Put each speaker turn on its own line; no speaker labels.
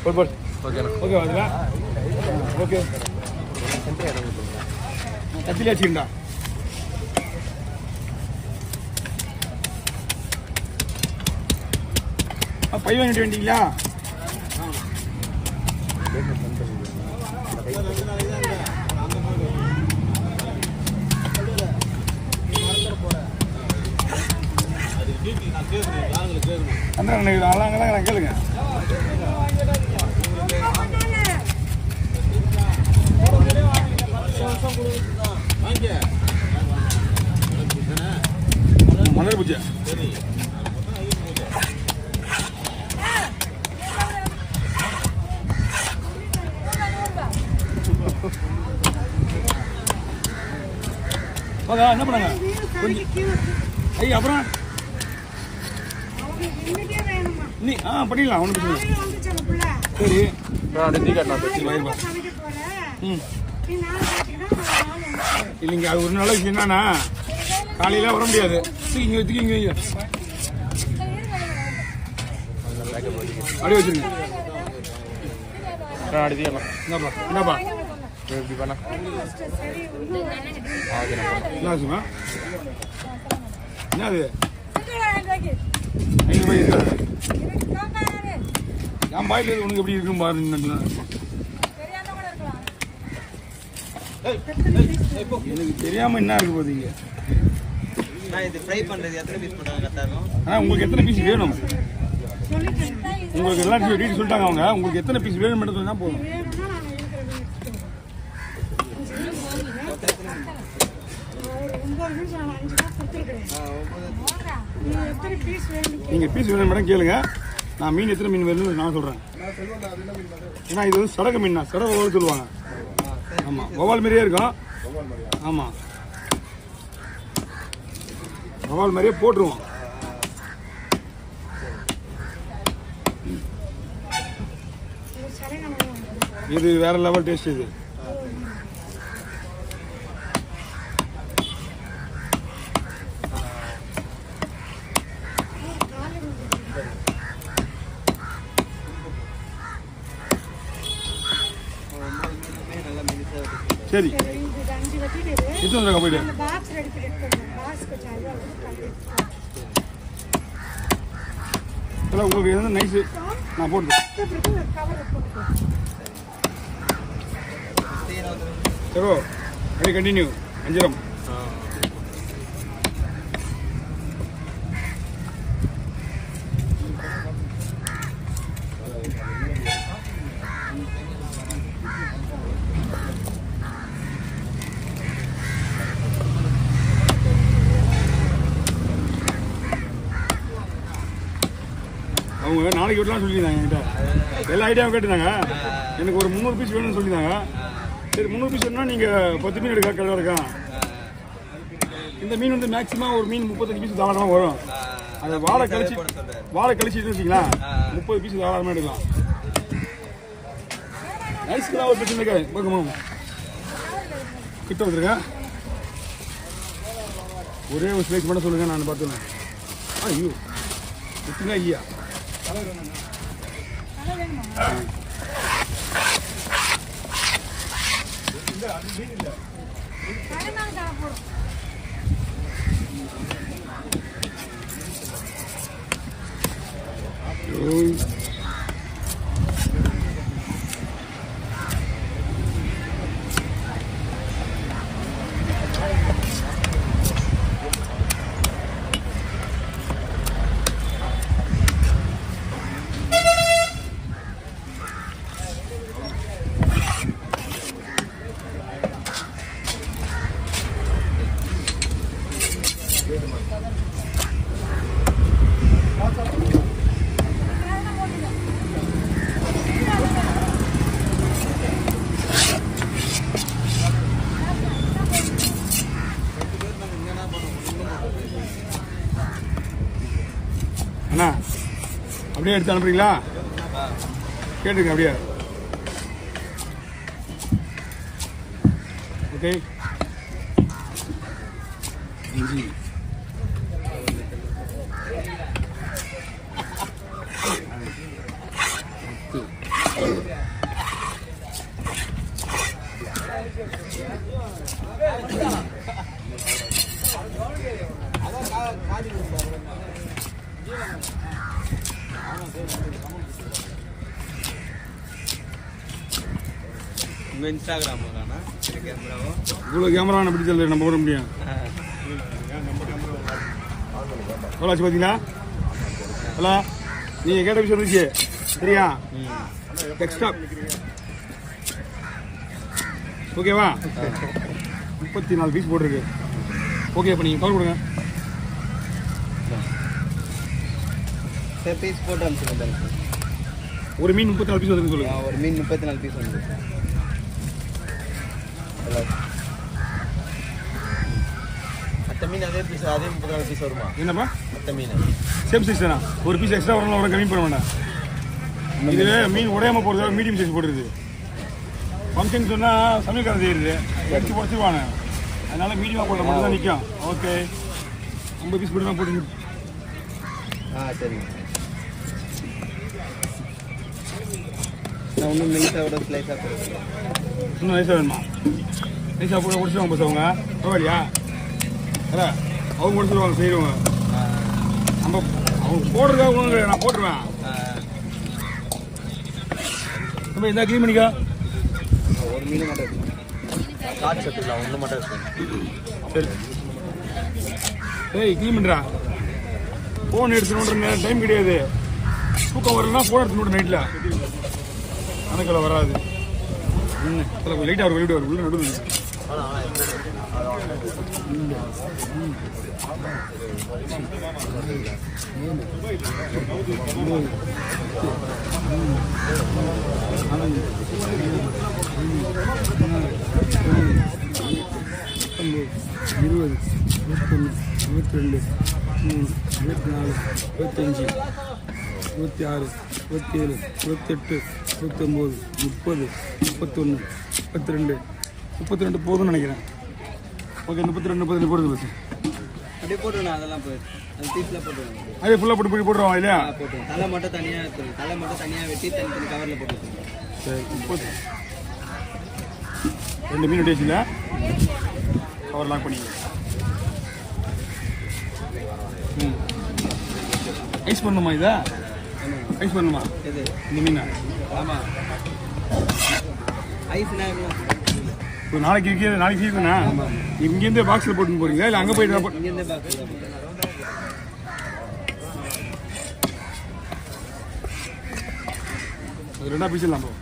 போடு ஓகே அதுல okay கத்திலே வச்சுக்கிண்டா by வாங்கிட்டு வேண்டிங்களா அங்கெல்லாம் கேளுங்க மலர் பூஜை என்ன பண்ணாங்க ஐயா அப்புறம் நீ பண்ணிடலாம் ஒன்று சரி இல்லைங்க அது ஒரு நல்ல விஷயம் என்னன்னா காலையில வர முடியாது இங்க வச்சுக்க இங்க அப்படியே வச்சிருங்க என்னப்பா என்னப்பா எப்படி பண்ணா என்ன அது என் பாயில் உனக்கு எப்படி இருக்கும் பாருங்க எனக்கு தெரியாம என்ன இருக்கு போதீங்க உங்களுக்கு எத்தனை பீஸ் வேணும் உங்களுக்கு எல்லாம் டீட்டெயில் சொல்லிட்டாங்க அவங்க உங்களுக்கு எத்தனை பீஸ் வேணும் மட்டும் தான் போதும் நீங்க பீஸ் வேணும் மேடம் கேளுங்க நான் மீன் எத்தனை மீன் வேணும்னு நான் சொல்றேன் ஏன்னா இது வந்து சடகு மீன் தான் சடகு வவால் சொல்லுவாங்க ஆமா வவால் மாதிரியே இருக்கும் ஆமா வவால் மாதிரியே போட்டுருவோம் இது வேற லெவல் டேஸ்ட் இது சரி எத்தனை போயிட்டு உங்களுக்கு எதுனா நைஸு நான் போட்டு சரோ அப்படியே கண்டினியூ அஞ்சரம் அவங்க நாளைக்கு விடலாம் சொல்லியிருந்தாங்க என்கிட்ட எல்லா ஐடியாவும் கேட்டுருந்தாங்க எனக்கு ஒரு 300 பீஸ் வேணும்னு சொல்லியிருந்தாங்க சரி 300 பீஸ் வேணும்னா நீங்கள் 10 மீன் எடுக்க கரெக்டாக இருக்கா இந்த மீன் வந்து மேக்ஸிமம் ஒரு மீன் 35 பீஸ் தாராளமாக வரும் அதை வாழை கழிச்சு வச்சிங்களா 30 பீஸ் தாராளமாக எடுக்கலாம் ஐஸ்க்குலாம் ஒரு பிரச்சனை இருக்காது பார்க்கமா கிட்ட வந்துருங்க ஒரே ஒரு ஸ்லைஸ் பண்ண சொல்லுங்கள் நான் பார்த்துருவேன் ஐயோ இருக்குங்களா ஐயா அண்ணா அப்படியே எடுத்து அனுப்புறீங்களா கேட்டுங்க அப்படியே ஓகே இஞ்சி
இன்ஸ்டாகிராம் கேமராவோ
இவ்வளோ கேமரா நம்ம எப்படி தெரியல நம்ம போட முடியும். எவ்வளோ ஆச்சு பார்த்தீங்களா? ஹலோ நீங்கள் கேட்ட விஷயம் இருந்துச்சு சரியா? எக்ஸ்ட்ரா ஓகேவா? 34 பீஸ் போட்டிருக்கு. ஓகே இப்போ நீங்கள் கால் கொடுங்க.
பீஸ் போட்டு அனுப்பிச்சுங்க.
ஒரு மீன் 34 பீஸ் வந்துருக்கு சொல்லுங்கள்.
ஒரு மீன் 34 பீஸ் வந்து மற்ற மீன் அதே 34 பீஸ் வருமா?
என்னப்பா
மற்ற மீன்
சேம் சைஸ் தானா? ஒரு பீஸ் எக்ஸ்ட்ரா வரலாம், ஒரு கம்மி பண்ண வேண்டாம். இதுவே மீன் உடையாமல் போடுறது மீடியம் சைஸ் போடுறது. ஃபங்க்ஷன் சொன்னால் சமையல்காரன் செய்யுது வச்சு பொறுத்துவானு, அதனால மீடியமாக போடுற மட்டும் தான் நிற்கும். ஓகே 50 பீஸ் மட்டும் தான் போட்டுங்க.
சரி. நான் இன்னும் நைஸாக ஸ்லைஸாக போடுறேன்.
இன்னும் நைஸாக வேணுமா? நைஸாக போட முடிச்சுடுவாங்க பஸ் அவங்க பரவாயில்லையா? அதான் அவங்க முடிச்சுடுவாங்க செய்கிறவங்க. நம்ம அவங்க போடுறதுக்காக ஒன்று நான் போட்டுருவேன். நம்ம எந்த க்ளீன் பண்ணிக்கா?
ஒரு மீன் மட்டும் காற்று சத்துக்கலாம், ஒன்று மட்டும் இருக்கு.
சரி ஏய் க்ளீன் பண்ணுறா. ஃபோன் எடுத்துணுன்ற டைம் கிடையாது. தூக்கம் வரலன்னா ஃபோன் எடுத்துணும் நைட்டில் கணக்கில் வராது. லைட்டாக ஒரு வெளியிட்டு வரும் உள்ள நடுவில். இருபது 21 22 23 24 25 26 27 28 29 30 31 32 32 போதும்னு நினைக்கிறேன். ஓகே 32 32 போடுது பஸ்.
அப்படியே போட்டுருவேன். அதெல்லாம் போயிட்டு அது பீஸில் போட்டுருவேன்.
அதே ஃபுல்லாக போட்டு போட்டுருவோம் இல்லையா?
போட்டுருவேன். தலை மட்டும் தனியாக வெட்டி தனி கவரில் போட்டு.
சரி 30 2 மீன் டேஸ்டில் கவர் லாக் பண்ணிங்க. ஐஸ் பண்ணணுமா? இதா ஐஸ் பண்ணணுமா?
எது
இந்த மீனா?
ஆமாம் ஐஸ்னா
இப்போ நாளைக்கு சீசனா? இங்கேருந்து பாக்ஸில் போட்டுன்னு போறீங்களா இல்லை அங்கே போயிட்டு?
இங்கேருந்து பாக்ஸ்
அது 2 பீஸ் இல்லாமல்